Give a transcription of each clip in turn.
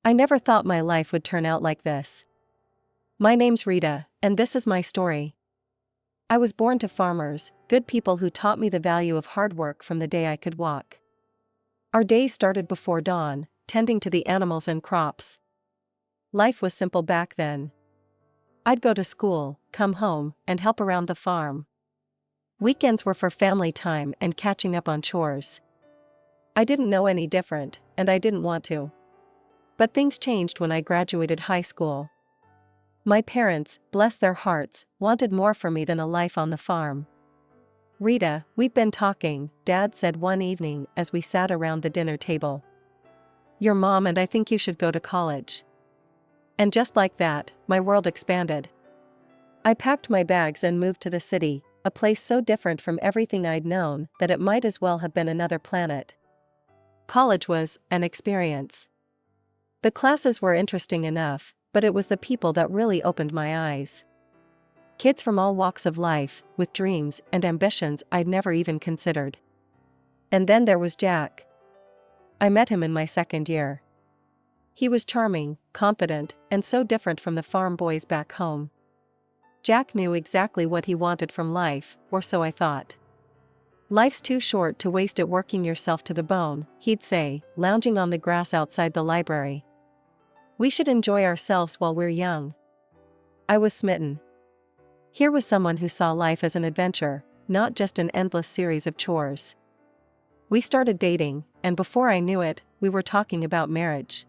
I never thought my life would turn out like this. My name's Rita, and this is my story. I was born to farmers, good people who taught me the value of hard work from the day I could walk. Our days started before dawn, tending to the animals and crops. Life was simple back then. I'd go to school, come home, and help around the farm. Weekends were for family time and catching up on chores. I didn't know any different, and I didn't want to. But things changed when I graduated high school. My parents, bless their hearts, wanted more for me than a life on the farm. "Rita, we've been talking," Dad said one evening as we sat around the dinner table. "Your mom and I think you should go to college." And just like that, my world expanded. I packed my bags and moved to the city, a place so different from everything I'd known that it might as well have been another planet. College was an experience. The classes were interesting enough, but it was the people that really opened my eyes. Kids from all walks of life, with dreams and ambitions I'd never even considered. And then there was Jack. I met him in my second year. He was charming, confident, and so different from the farm boys back home. Jack knew exactly what he wanted from life, or so I thought. "Life's too short to waste it working yourself to the bone," he'd say, lounging on the grass outside the library. "We should enjoy ourselves while we're young." I was smitten. Here was someone who saw life as an adventure, not just an endless series of chores. We started dating, and before I knew it, we were talking about marriage.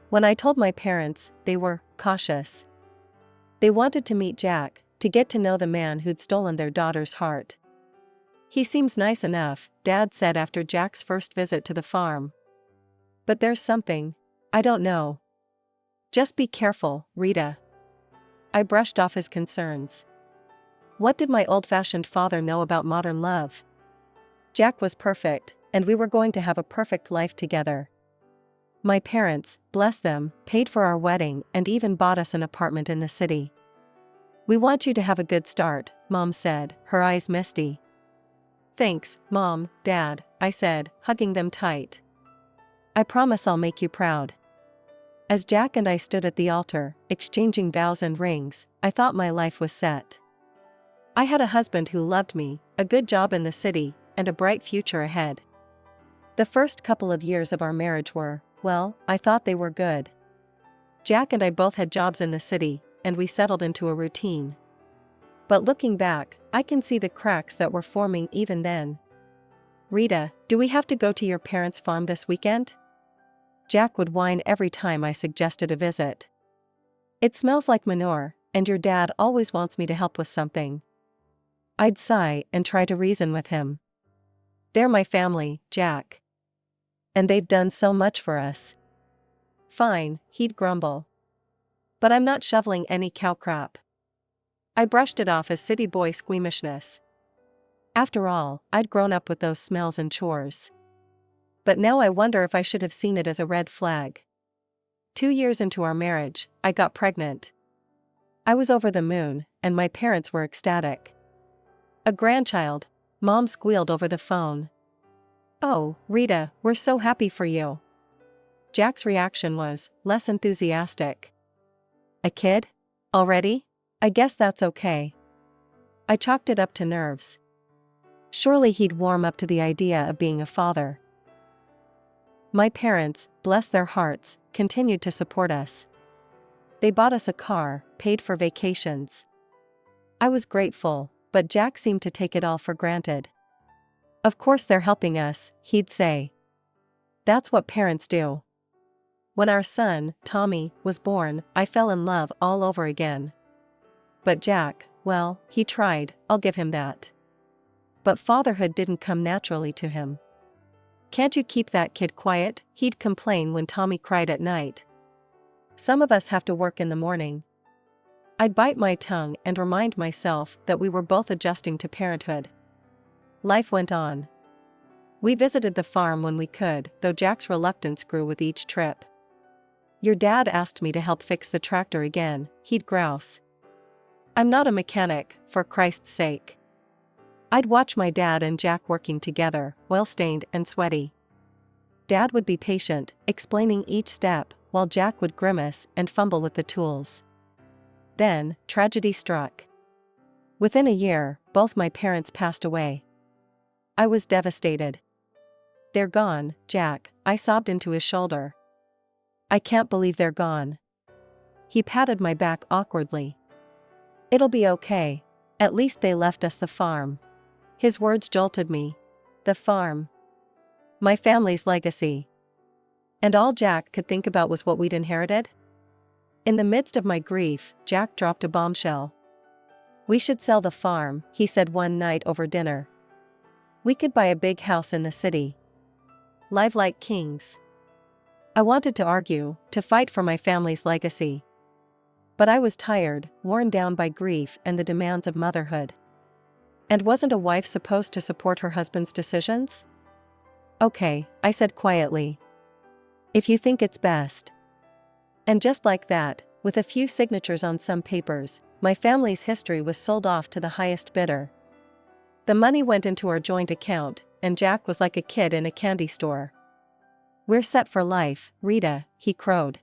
When I told my parents, they were cautious. They wanted to meet Jack, to get to know the man who'd stolen their daughter's heart. "He seems nice enough," Dad said after Jack's first visit to the farm. "But there's something. I don't know." "Just be careful, Rita." I brushed off his concerns. What did my old-fashioned father know about modern love? Jack was perfect, and we were going to have a perfect life together. My parents, bless them, paid for our wedding and even bought us an apartment in the city. "We want you to have a good start," Mom said, her eyes misty. "Thanks, Mom, Dad," I said, hugging them tight. "I promise I'll make you proud." As Jack and I stood at the altar, exchanging vows and rings, I thought my life was set. I had a husband who loved me, a good job in the city, and a bright future ahead. The first couple of years of our marriage were, well, I thought they were good. Jack and I both had jobs in the city, and we settled into a routine. But looking back, I can see the cracks that were forming even then. "Rita, do we have to go to your parents' farm this weekend?" Jack would whine every time I suggested a visit. "It smells like manure, and your dad always wants me to help with something." I'd sigh and try to reason with him. "They're my family, Jack. And they've done so much for us." "Fine," he'd grumble. "But I'm not shoveling any cow crap." I brushed it off as city boy squeamishness. After all, I'd grown up with those smells and chores. But now I wonder if I should have seen it as a red flag. 2 years into our marriage, I got pregnant. I was over the moon, and my parents were ecstatic. "A grandchild," Mom squealed over the phone. "Oh, Rita, we're so happy for you." Jack's reaction was less enthusiastic. "A kid? Already? I guess that's okay." I chalked it up to nerves. Surely he'd warm up to the idea of being a father. My parents, bless their hearts, continued to support us. They bought us a car, paid for vacations. I was grateful, but Jack seemed to take it all for granted. "Of course they're helping us," he'd say. "That's what parents do." When our son, Tommy, was born, I fell in love all over again. But Jack, well, he tried, I'll give him that. But fatherhood didn't come naturally to him. "Can't you keep that kid quiet?" he'd complain when Tommy cried at night. "Some of us have to work in the morning." I'd bite my tongue and remind myself that we were both adjusting to parenthood. Life went on. We visited the farm when we could, though Jack's reluctance grew with each trip. "Your dad asked me to help fix the tractor again," he'd grouse. "I'm not a mechanic, for Christ's sake." I'd watch my dad and Jack working together, oil-stained and sweaty. Dad would be patient, explaining each step, while Jack would grimace and fumble with the tools. Then, tragedy struck. Within a year, both my parents passed away. I was devastated. "They're gone, Jack," I sobbed into his shoulder. "I can't believe they're gone." He patted my back awkwardly. "It'll be okay. At least they left us the farm." His words jolted me. The farm. My family's legacy. And all Jack could think about was what we'd inherited? In the midst of my grief, Jack dropped a bombshell. "We should sell the farm," he said one night over dinner. "We could buy a big house in the city. Live like kings." I wanted to argue, to fight for my family's legacy. But I was tired, worn down by grief and the demands of motherhood. And wasn't a wife supposed to support her husband's decisions? "Okay," I said quietly. "If you think it's best." And just like that, with a few signatures on some papers, my family's history was sold off to the highest bidder. The money went into our joint account, and Jack was like a kid in a candy store. "We're set for life, Rita," he crowed.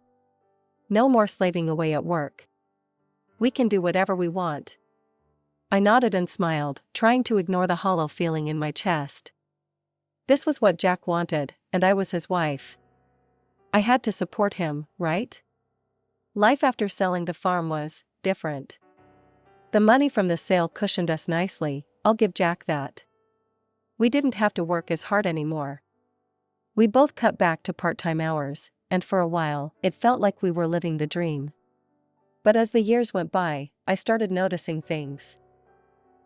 "No more slaving away at work. We can do whatever we want." I nodded and smiled, trying to ignore the hollow feeling in my chest. This was what Jack wanted, and I was his wife. I had to support him, right? Life after selling the farm was different. The money from the sale cushioned us nicely, I'll give Jack that. We didn't have to work as hard anymore. We both cut back to part-time hours, and for a while, it felt like we were living the dream. But as the years went by, I started noticing things.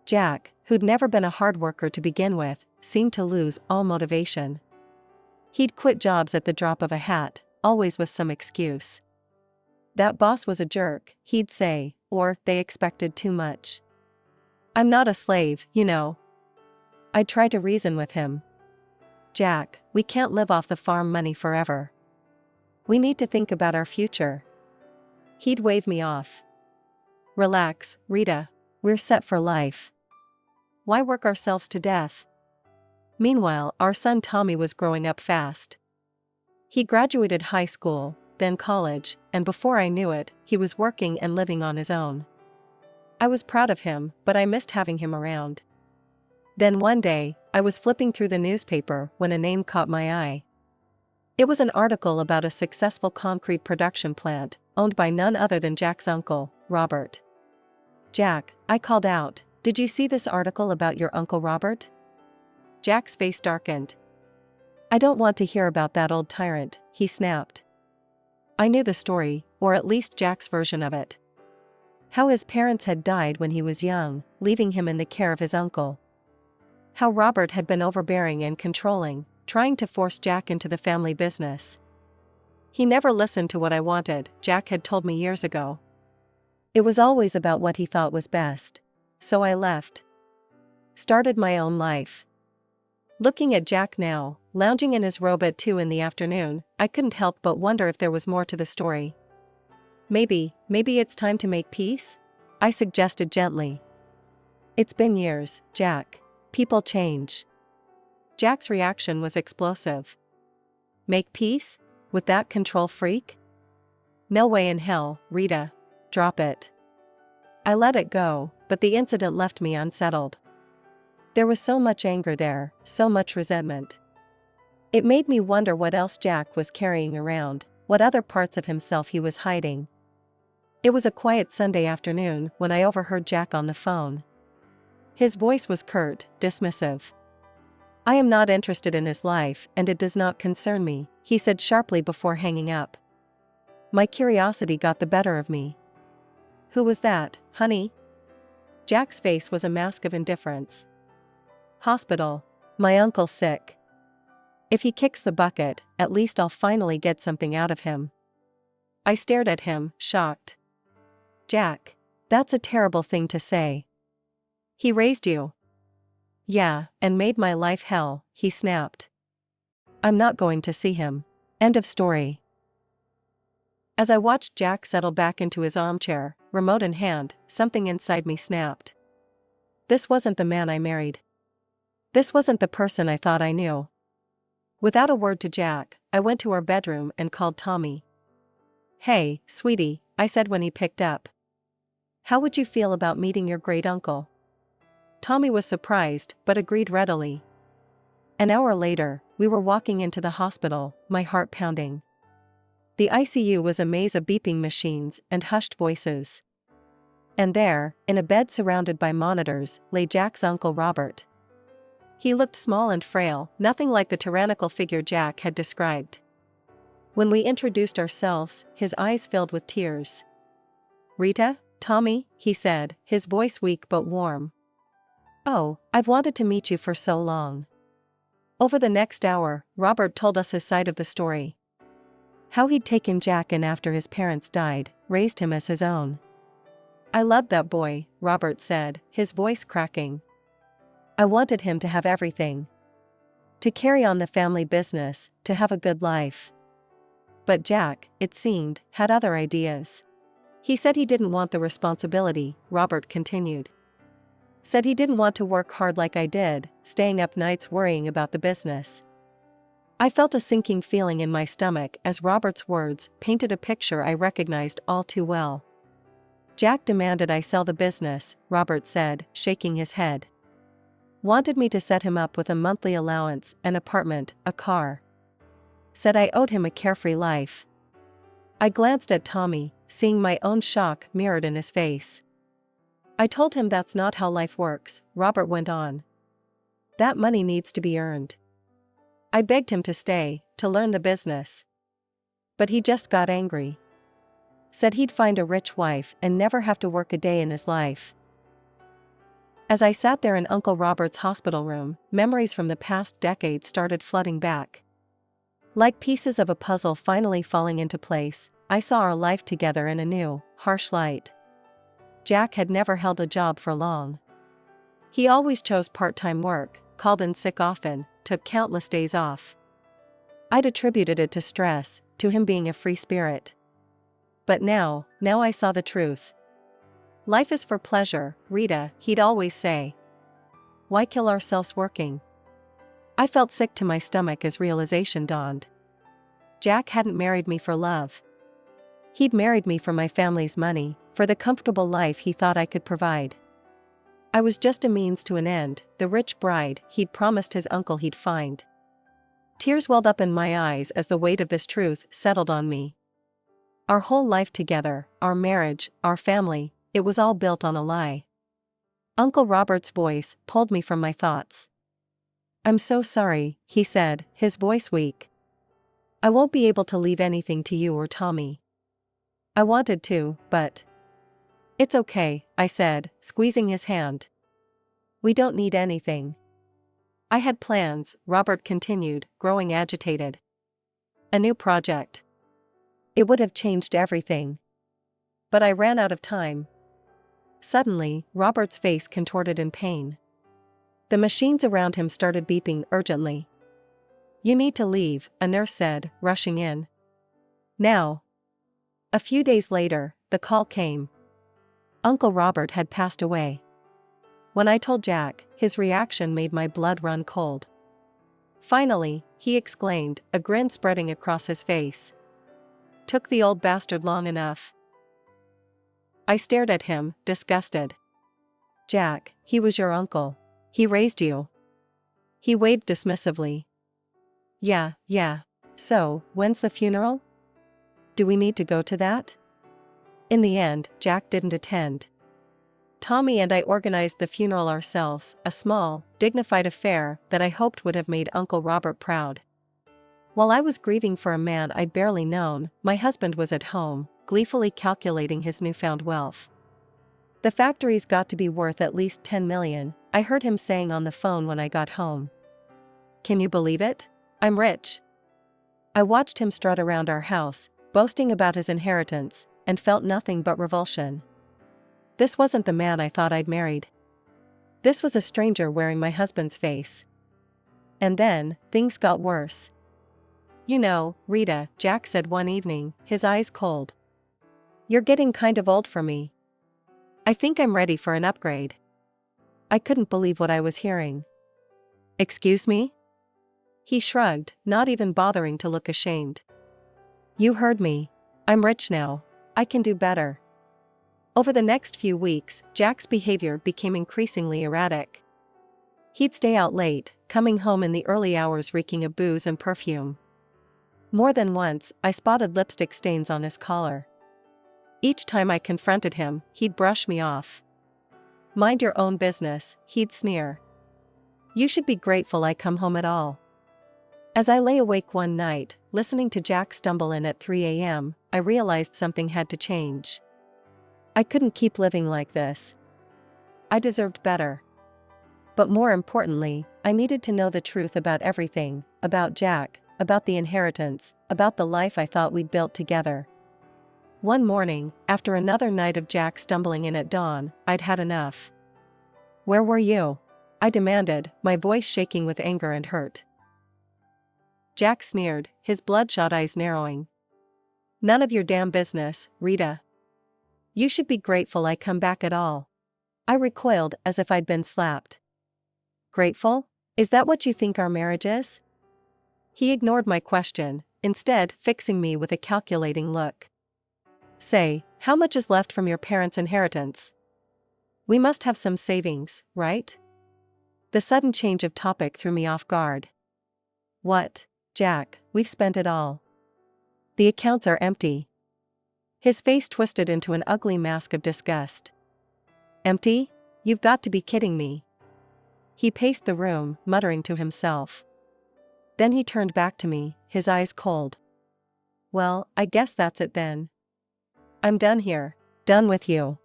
Jack, who'd never been a hard worker to begin with, seemed to lose all motivation. He'd quit jobs at the drop of a hat, always with some excuse. "That boss was a jerk," he'd say, or "they expected too much." "I'm not a slave, you know." I'd try to reason with him. "Jack, we can't live off the farm money forever. We need to think about our future." He'd wave me off. "Relax, Rita. We're set for life. Why work ourselves to death?" Meanwhile, our son Tommy was growing up fast. He graduated high school, then college, and before I knew it, he was working and living on his own. I was proud of him, but I missed having him around. Then one day, I was flipping through the newspaper when a name caught my eye. It was an article about a successful concrete production plant, owned by none other than Jack's uncle, Robert. "Jack," I called out, "did you see this article about your Uncle Robert?" Jack's face darkened. "I don't want to hear about that old tyrant," he snapped. I knew the story, or at least Jack's version of it. How his parents had died when he was young, leaving him in the care of his uncle. How Robert had been overbearing and controlling, trying to force Jack into the family business. "He never listened to what I wanted," Jack had told me years ago. "It was always about what he thought was best. So I left. Started my own life." Looking at Jack now, lounging in his robe at 2 in the afternoon, I couldn't help but wonder if there was more to the story. Maybe it's time to make peace?" I suggested gently. "It's been years, Jack. People change." Jack's reaction was explosive. "Make peace? With that control freak? No way in hell, Rita. Drop it." I let it go, but the incident left me unsettled. There was so much anger there, so much resentment. It made me wonder what else Jack was carrying around, what other parts of himself he was hiding. It was a quiet Sunday afternoon when I overheard Jack on the phone. His voice was curt, dismissive. "I am not interested in his life and it does not concern me," he said sharply before hanging up. My curiosity got the better of me. "Who was that, honey?" Jack's face was a mask of indifference. "Hospital. My uncle's sick. If he kicks the bucket, at least I'll finally get something out of him." I stared at him, shocked. "Jack, that's a terrible thing to say." "He raised you." "Yeah, and made my life hell," he snapped. "I'm not going to see him." End of story. As I watched Jack settle back into his armchair, remote in hand, something inside me snapped. This wasn't the man I married. This wasn't the person I thought I knew. Without a word to Jack, I went to our bedroom and called Tommy. "Hey, sweetie," I said when he picked up. "How would you feel about meeting your great uncle?" Tommy was surprised, but agreed readily. An hour later, we were walking into the hospital, my heart pounding. The ICU was a maze of beeping machines and hushed voices. And there, in a bed surrounded by monitors, lay Jack's uncle Robert. He looked small and frail, nothing like the tyrannical figure Jack had described. When we introduced ourselves, his eyes filled with tears. "Rita, Tommy," he said, his voice weak but warm. "Oh, I've wanted to meet you for so long." Over the next hour, Robert told us his side of the story. How he'd taken Jack in after his parents died, raised him as his own. "I loved that boy," Robert said, his voice cracking. "I wanted him to have everything. To carry on the family business, to have a good life. But Jack, it seemed, had other ideas. He said he didn't want the responsibility," Robert continued. "Said he didn't want to work hard like I did, staying up nights worrying about the business." I felt a sinking feeling in my stomach as Robert's words painted a picture I recognized all too well. "Jack demanded I sell the business," Robert said, shaking his head. "Wanted me to set him up with a monthly allowance, an apartment, a car. Said I owed him a carefree life." I glanced at Tommy, seeing my own shock mirrored in his face. "I told him that's not how life works," Robert went on. "That money needs to be earned. I begged him to stay, to learn the business. But he just got angry. Said he'd find a rich wife and never have to work a day in his life." As I sat there in Uncle Robert's hospital room, memories from the past decade started flooding back. Like pieces of a puzzle finally falling into place, I saw our life together in a new, harsh light. Jack had never held a job for long. He always chose part-time work, called in sick often, took countless days off. I'd attributed it to stress, to him being a free spirit. But now I saw the truth. "Life is for pleasure, Rita," he'd always say. "Why kill ourselves working?" I felt sick to my stomach as realization dawned. Jack hadn't married me for love. He'd married me for my family's money, for the comfortable life he thought I could provide. I was just a means to an end, the rich bride he'd promised his uncle he'd find. Tears welled up in my eyes as the weight of this truth settled on me. Our whole life together, our marriage, our family, it was all built on a lie. Uncle Robert's voice pulled me from my thoughts. "I'm so sorry," he said, his voice weak. "I won't be able to leave anything to you or Tommy. I wanted to, but..." "It's okay," I said, squeezing his hand. "We don't need anything." "I had plans," Robert continued, growing agitated. "A new project. It would have changed everything. But I ran out of time." Suddenly, Robert's face contorted in pain. The machines around him started beeping urgently. "You need to leave," a nurse said, rushing in. "Now." A few days later, the call came. Uncle Robert had passed away. When I told Jack, his reaction made my blood run cold. "Finally," he exclaimed, a grin spreading across his face. "Took the old bastard long enough." I stared at him, disgusted. "Jack, he was your uncle. He raised you." He waved dismissively. Yeah. So, when's the funeral? Do we need to go to that?" In the end, Jack didn't attend. Tommy and I organized the funeral ourselves, a small, dignified affair that I hoped would have made Uncle Robert proud. While I was grieving for a man I'd barely known, my husband was at home, gleefully calculating his newfound wealth. "The factory's got to be worth at least 10 million, I heard him saying on the phone when I got home. "Can you believe it? I'm rich." I watched him strut around our house, boasting about his inheritance, and felt nothing but revulsion. This wasn't the man I thought I'd married. This was a stranger wearing my husband's face. And then, things got worse. "You know, Rita," Jack said one evening, his eyes cold. "You're getting kind of old for me. I think I'm ready for an upgrade." I couldn't believe what I was hearing. "Excuse me?" He shrugged, not even bothering to look ashamed. You heard me. I'm rich now. I can do better. Over the next few weeks, Jack's behavior became increasingly erratic. He'd stay out late, coming home in the early hours reeking of booze and perfume. More than once, I spotted lipstick stains on his collar. Each time I confronted him, he'd brush me off. Mind your own business, he'd sneer. You should be grateful I come home at all. As I lay awake one night, listening to Jack stumble in at 3 a.m., I realized something had to change. I couldn't keep living like this. I deserved better. But more importantly, I needed to know the truth about everything, about Jack, about the inheritance, about the life I thought we'd built together. One morning, after another night of Jack stumbling in at dawn, I'd had enough. Where were you? I demanded, my voice shaking with anger and hurt. Jack sneered, his bloodshot eyes narrowing. None of your damn business, Rita. You should be grateful I come back at all. I recoiled as if I'd been slapped. Grateful? Is that what you think our marriage is? He ignored my question, instead fixing me with a calculating look. Say, how much is left from your parents' inheritance? We must have some savings, right? The sudden change of topic threw me off guard. What, Jack, we've spent it all. The accounts are empty. His face twisted into an ugly mask of disgust. Empty? You've got to be kidding me. He paced the room, muttering to himself. Then he turned back to me, his eyes cold. Well, I guess that's it then. I'm done here. Done with you.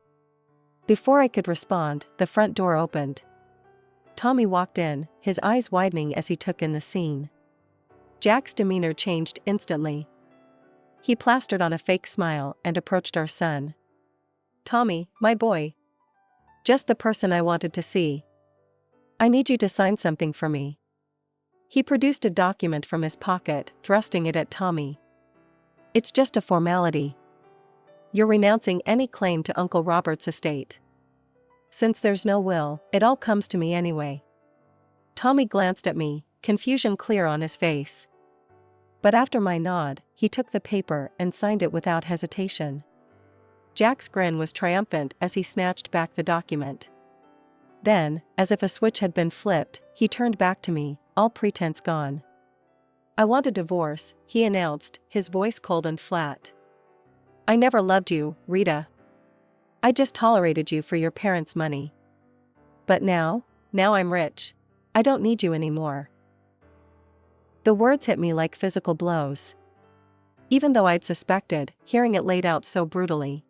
Before I could respond, the front door opened. Tommy walked in, his eyes widening as he took in the scene. Jack's demeanor changed instantly. He plastered on a fake smile and approached our son. Tommy, my boy. Just the person I wanted to see. I need you to sign something for me. He produced a document from his pocket, thrusting it at Tommy. It's just a formality. You're renouncing any claim to Uncle Robert's estate. Since there's no will, it all comes to me anyway. Tommy glanced at me, confusion clear on his face. But after my nod, he took the paper and signed it without hesitation. Jack's grin was triumphant as he snatched back the document. Then, as if a switch had been flipped, he turned back to me, all pretense gone. I want a divorce, he announced, his voice cold and flat. I never loved you, Rita. I just tolerated you for your parents' money. But now I'm rich. I don't need you anymore. The words hit me like physical blows. Even though I'd suspected, hearing it laid out so brutally.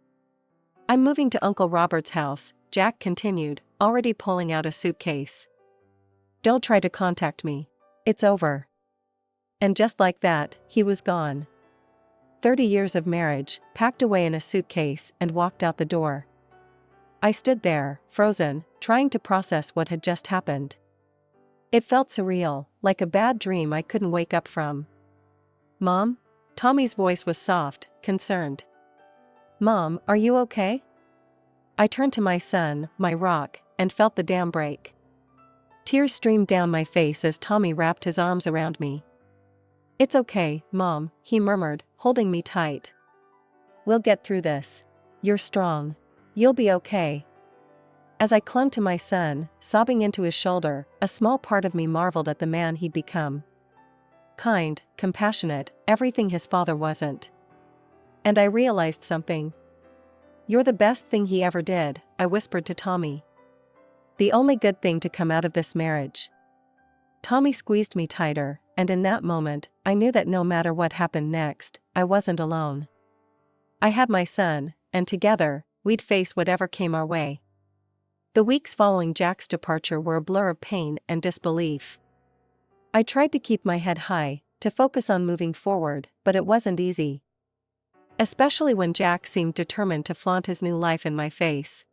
I'm moving to Uncle Robert's house, Jack continued, already pulling out a suitcase. Don't try to contact me. It's over. And just like that, he was gone. 30 years of marriage, packed away in a suitcase, and walked out the door. I stood there, frozen, trying to process what had just happened. It felt surreal, like a bad dream I couldn't wake up from. Mom? Tommy's voice was soft, concerned. Mom, are you okay? I turned to my son, my rock, and felt the dam break. Tears streamed down my face as Tommy wrapped his arms around me. It's okay, Mom, he murmured, holding me tight. We'll get through this. You're strong. You'll be okay. As I clung to my son, sobbing into his shoulder, a small part of me marveled at the man he'd become. Kind, compassionate, everything his father wasn't. And I realized something. You're the best thing he ever did, I whispered to Tommy. The only good thing to come out of this marriage. Tommy squeezed me tighter, and in that moment, I knew that no matter what happened next, I wasn't alone. I had my son, and together, we'd face whatever came our way. The weeks following Jack's departure were a blur of pain and disbelief. I tried to keep my head high, to focus on moving forward, but it wasn't easy. Especially when Jack seemed determined to flaunt his new life in my face.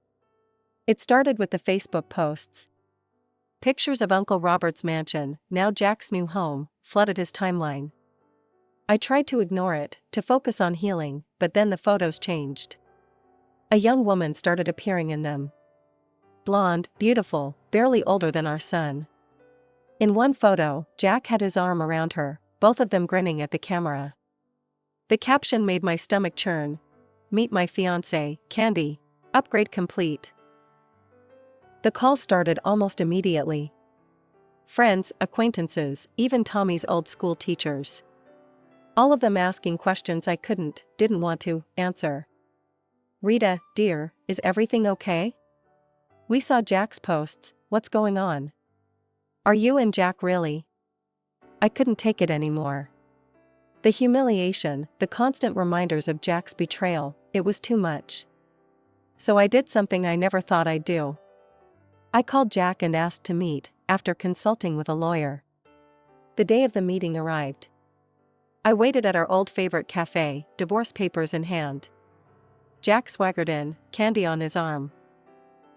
It started with the Facebook posts. Pictures of Uncle Robert's mansion, now Jack's new home, flooded his timeline. I tried to ignore it, to focus on healing, but then the photos changed. A young woman started appearing in them. Blonde, beautiful, barely older than our son. In one photo, Jack had his arm around her, both of them grinning at the camera. The caption made my stomach churn. "Meet my fiancé, Candy. Upgrade complete." The call started almost immediately. Friends, acquaintances, even Tommy's old school teachers. All of them asking questions I didn't want to, answer. "Rita, dear, is everything okay? We saw Jack's posts, what's going on? Are you and Jack really?" I couldn't take it anymore. The humiliation, the constant reminders of Jack's betrayal, it was too much. So I did something I never thought I'd do. I called Jack and asked to meet, after consulting with a lawyer. The day of the meeting arrived. I waited at our old favorite cafe, divorce papers in hand. Jack swaggered in, Candy on his arm.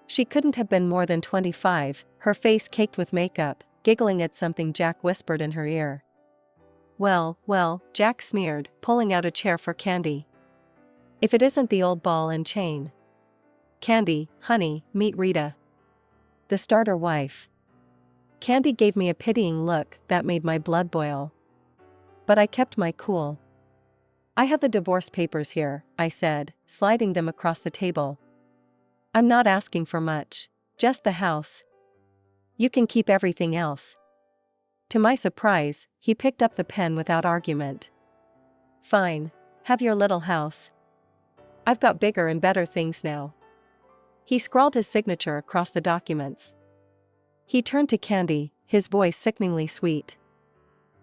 She couldn't have been more than 25, her face caked with makeup, giggling at something Jack whispered in her ear. Well, Jack sneered, pulling out a chair for Candy. "If it isn't the old ball and chain. Candy, honey, meet Rita, the starter wife." Candy gave me a pitying look that made my blood boil. But I kept my cool. "I have the divorce papers here," I said, sliding them across the table. "I'm not asking for much. Just the house. You can keep everything else." To my surprise, he picked up the pen without argument. "Fine. Have your little house. I've got bigger and better things now." He scrawled his signature across the documents. He turned to Candy, his voice sickeningly sweet.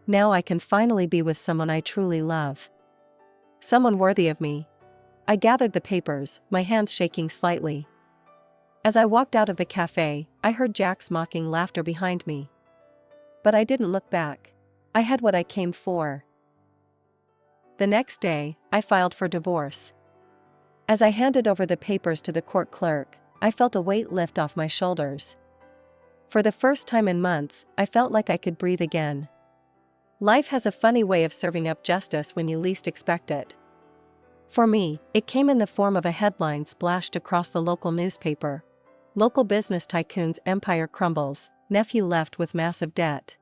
"Now I can finally be with someone I truly love. Someone worthy of me." I gathered the papers, my hands shaking slightly. As I walked out of the cafe, I heard Jack's mocking laughter behind me. But I didn't look back. I had what I came for. The next day, I filed for divorce. As I handed over the papers to the court clerk, I felt a weight lift off my shoulders. For the first time in months, I felt like I could breathe again. Life has a funny way of serving up justice when you least expect it. For me, it came in the form of a headline splashed across the local newspaper. "Local business tycoon's empire crumbles, nephew left with massive debt."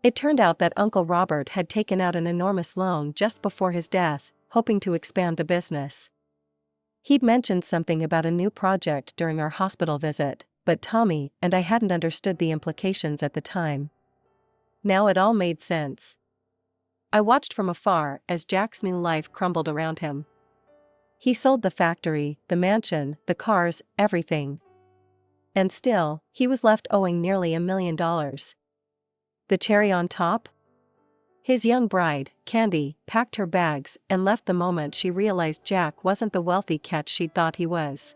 It turned out that Uncle Robert had taken out an enormous loan just before his death, hoping to expand the business. He'd mentioned something about a new project during our hospital visit, but Tommy and I hadn't understood the implications at the time. Now it all made sense. I watched from afar as Jack's new life crumbled around him. He sold the factory, the mansion, the cars, everything. And still, he was left owing nearly $1 million. The cherry on top? His young bride, Candy, packed her bags and left the moment she realized Jack wasn't the wealthy catch she'd thought he was.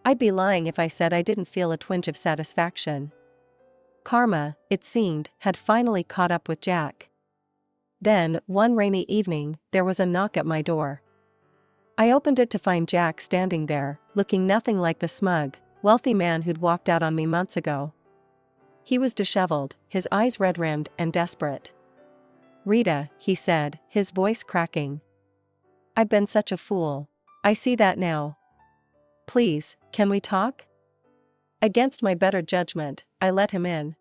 I'd be lying if I said I didn't feel a twinge of satisfaction. Karma, it seemed, had finally caught up with Jack. Then, one rainy evening, there was a knock at my door. I opened it to find Jack standing there, looking nothing like the smug, wealthy man who'd walked out on me months ago. He was disheveled, his eyes red-rimmed and desperate. "Rita," he said, his voice cracking. "I've been such a fool. I see that now. Please, can we talk?" Against my better judgment, I let him in.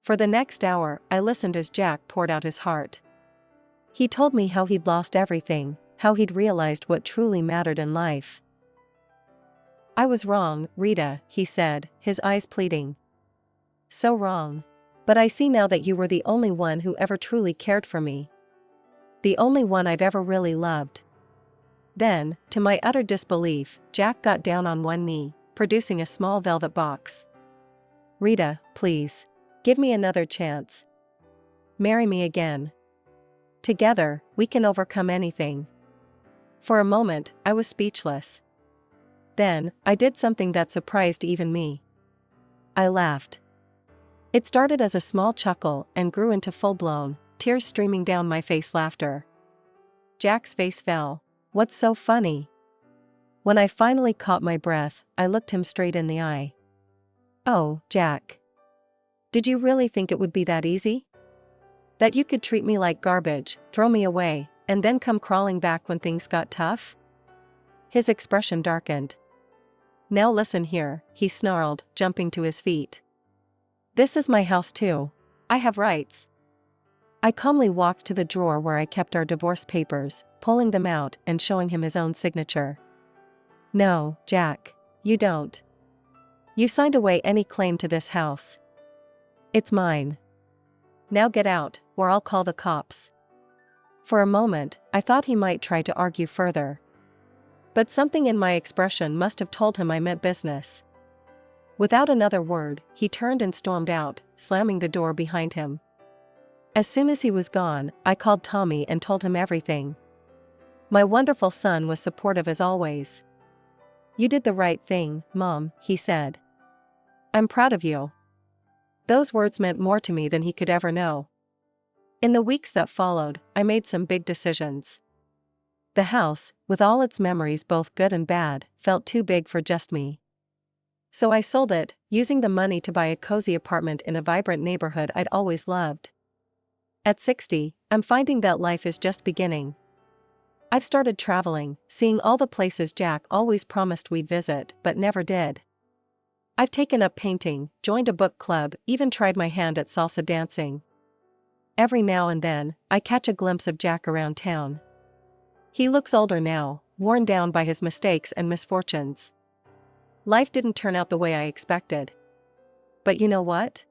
For the next hour, I listened as Jack poured out his heart. He told me how he'd lost everything, how he'd realized what truly mattered in life. "I was wrong, Rita," he said, his eyes pleading. "So wrong. But I see now that you were the only one who ever truly cared for me. The only one I've ever really loved." Then, to my utter disbelief, Jack got down on one knee, producing a small velvet box. "Rita, please. Give me another chance. Marry me again. Together, we can overcome anything." For a moment, I was speechless. Then, I did something that surprised even me. I laughed. It started as a small chuckle and grew into full-blown, tears streaming down my face laughter. Jack's face fell. "What's so funny?" When I finally caught my breath, I looked him straight in the eye. "Oh, Jack. Did you really think it would be that easy? That you could treat me like garbage, throw me away, and then come crawling back when things got tough?" His expression darkened. "Now listen here," he snarled, jumping to his feet. This is my house too. I have rights. I calmly walked to the drawer where I kept our divorce papers, pulling them out and showing him his own signature. No, Jack. You don't. You signed away any claim to this house. It's mine. Now get out, or I'll call the cops. For a moment, I thought he might try to argue further. But something in my expression must have told him I meant business. Without another word, he turned and stormed out, slamming the door behind him. As soon as he was gone, I called Tommy and told him everything. My wonderful son was supportive as always. You did the right thing, Mom, he said. I'm proud of you. Those words meant more to me than he could ever know. In the weeks that followed, I made some big decisions. The house, with all its memories both good and bad, felt too big for just me. So I sold it, using the money to buy a cozy apartment in a vibrant neighborhood I'd always loved. At 60, I'm finding that life is just beginning. I've started traveling, seeing all the places Jack always promised we'd visit but never did. I've taken up painting, joined a book club, even tried my hand at salsa dancing. Every now and then, I catch a glimpse of Jack around town. He looks older now, worn down by his mistakes and misfortunes. Life didn't turn out the way I expected. But you know what?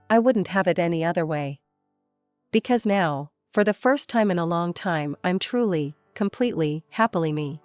I wouldn't have it any other way. Because now, for the first time in a long time, I'm truly, completely, happily me.